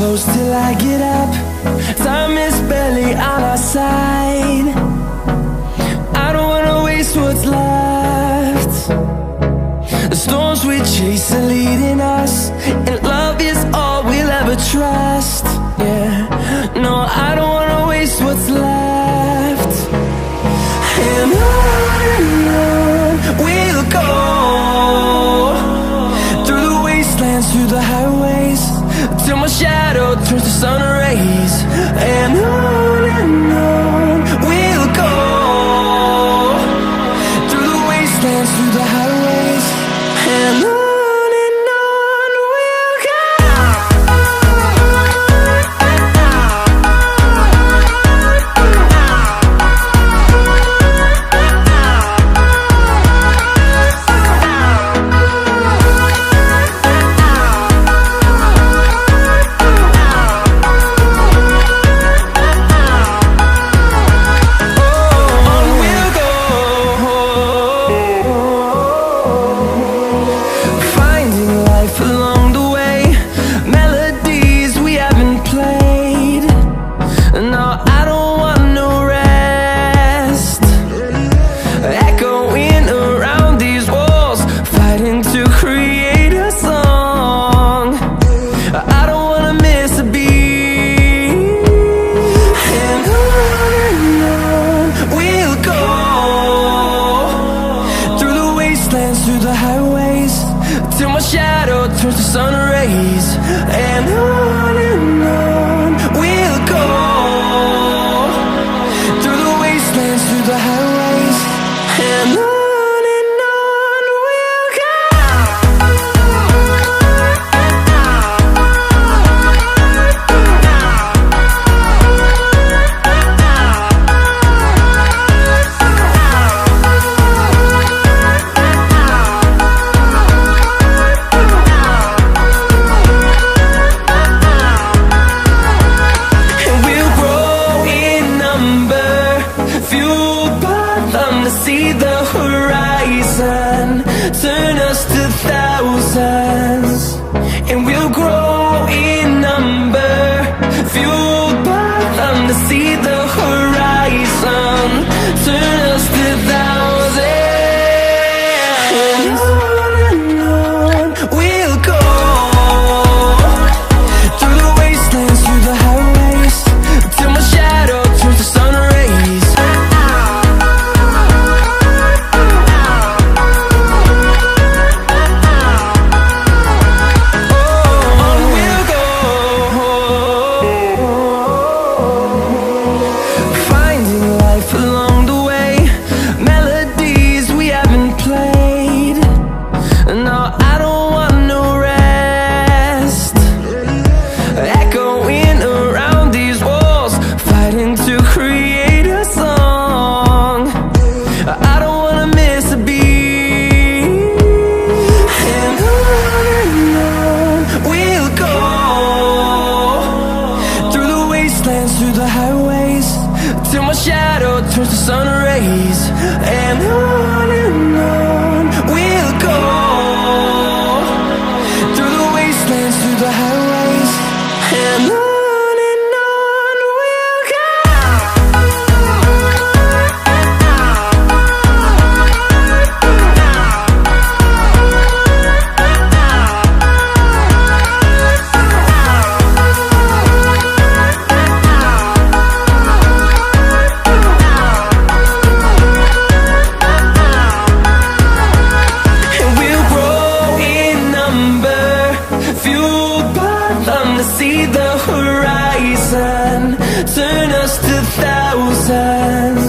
close till I get up. Time is barely on our side. I don't wanna waste what's left. The storms we chase are leading us, and love is all we'll ever trust. Yeah, no, I don't wanna waste what's left. And on we'll go, through the wastelands, through the highways, till my shadow turns to sun rays. And on we'll go, through the wastelands, through the highways, and on we'll go. Through the highways, till my shadow turns to sun rays. And on we'll go, through the wastelands, through the highways, and on we'll go. See the horizon, turn us to thousands, and we'll grow in number, fueled by them. To see the horizon, turn us to thousands, and on we'll go, through the wastelands, through the highways, till my shadow turns to sun rays. Through the highways, till my shadow turns to sun rays. And on we'll go, through the wastelands, through the highways, and on. To see the horizon, turn us to thousands.